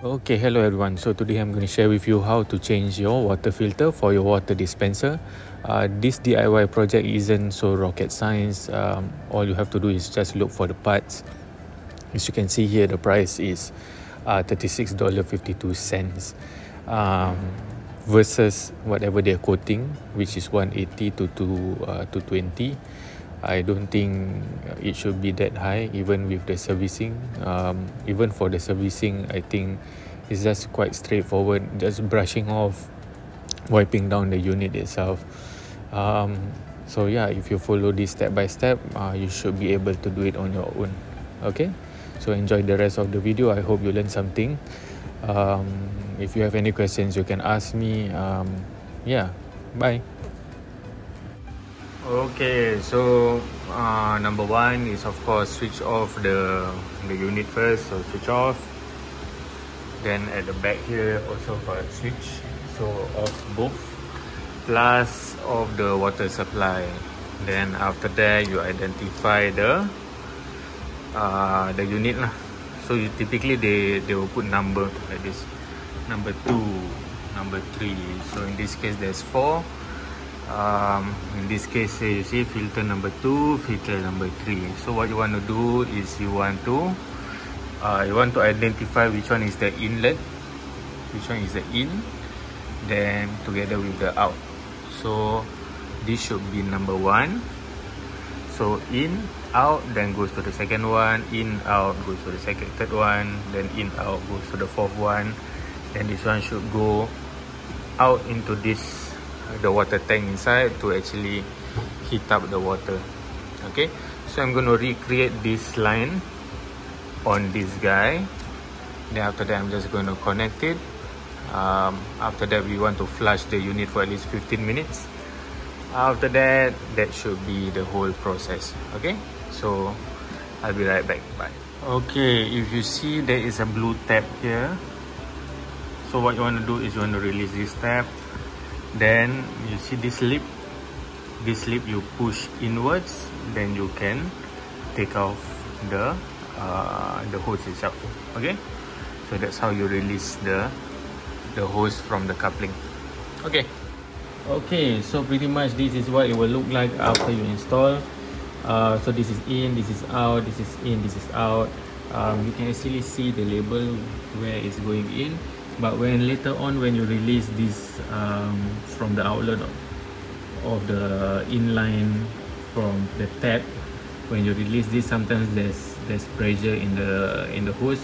Okay, hello everyone. So today I'm going to share with you how to change your water filter for your water dispenser. This DIY project isn't so rocket science. All you have to do is just look for the parts. As you can see here, the price is $36.52 versus whatever they're quoting, which is 180 to 220. I don't think it should be that high, even with the servicing. Even for the servicing, I think it's just quite straightforward, just brushing off, wiping down the unit itself. So yeah, if you follow this step by step, you should be able to do it on your own. Okay, so enjoy the rest of the video. I hope you learned something. If you have any questions, you can ask me. Yeah, bye. Okay, so number one is of course switch off the unit first. So switch off. Then at the back here also got a switch. So off both. Plus off the water supply. Then after that you identify the unit lah. So typically they will put number like this. Number 2, number 3. So in this case there's 4. In this case you see filter number 2, filter number 3. So what you want to do is you want to identify which one is the inlet, which one is the in, then together with the out. So this should be number 1. So in, out, then goes to the second one, in, out goes to the third one, then in, out goes to the fourth one. Then this one should go out into this the water tank inside to actually heat up the water. Okay, so I'm going to recreate this line on this guy. Then after that I'm just going to connect it. After that we want to flush the unit for at least 15 minutes. After that should be the whole process. Okay, so I'll be right back. Bye. Okay, if you see there is a blue tab here. So what you want to do is you want to release this tab. Then you see this lip you push inwards, then you can take off the hose itself. Okay, so that's how you release the hose from the coupling. Okay, so pretty much this is what it will look like after you install. So this is in, this is out, this is in, this is out. You can actually see the label where it's going in. But when later on when you release this from the outlet of the inline from the tap, when you release this, sometimes there's pressure in the hose.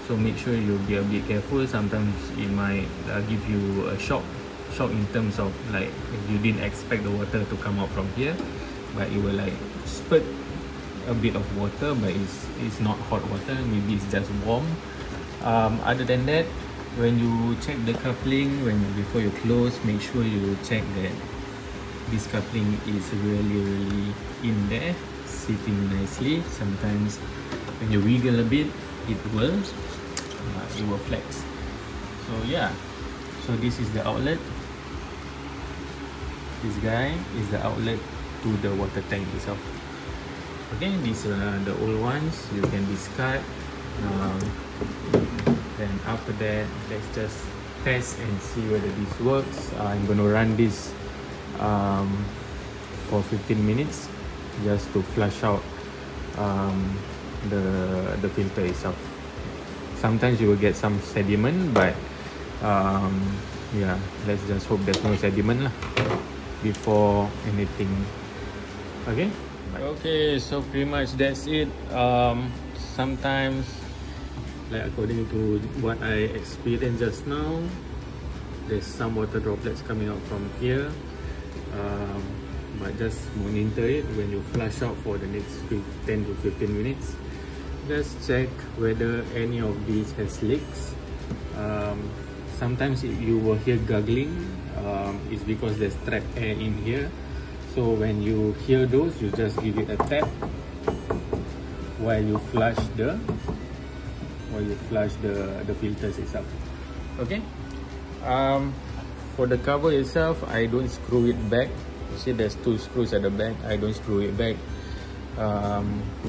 So make sure you be a bit careful. Sometimes it might give you a shock in terms of like you didn't expect the water to come out from here, but it will like spurt a bit of water, but it's not hot water. Maybe it's just warm. Other than that, when you check the coupling, before you close, make sure you check that this coupling is really in there, sitting nicely. Sometimes when you wiggle a bit, it will flex. So yeah, so this is the outlet. This guy is the outlet to the water tank itself. Okay, these are the old ones. You can discard. Then after that, let's just test and see whether this works. I'm going to run this for 15 minutes just to flush out the filter itself. Sometimes you will get some sediment, but yeah, let's just hope there's no sediment lah before anything. Okay, bye. Okay, so pretty much that's it. Sometimes, like according to what I experienced just now, there's some water droplets coming out from here, but just monitor it when you flush out for the next 10 to 15 minutes. Just check whether any of these has leaks. Sometimes you will hear gargling. It's because there's trapped air in here. So when you hear those, you just give it a tap while you flush the filters itself. Okay. For the cover itself, I don't screw it back. You see there's 2 screws at the back. I don't screw it back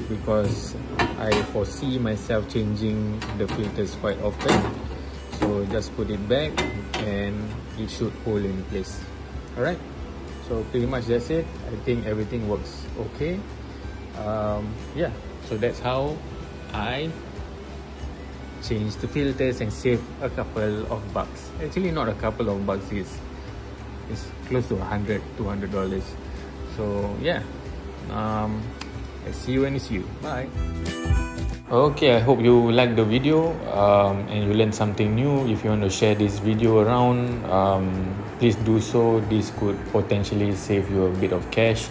because I foresee myself changing the filters quite often. So just put it back and it should hold in place. Alright, so pretty much that's it. I think everything works okay. Yeah, so that's how I change the filters and save a couple of bucks. Actually not a couple of bucks, it's close to $100-$200. So yeah, I see you when it's you. Bye. Okay, I hope you liked the video and you learned something new. If you want to share this video around, please do so. This could potentially save you a bit of cash.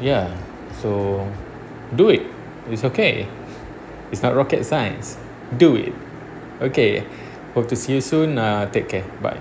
Yeah, so do it. It's okay. It's not rocket science. Do it. Okay, hope to see you soon. Take care. Bye.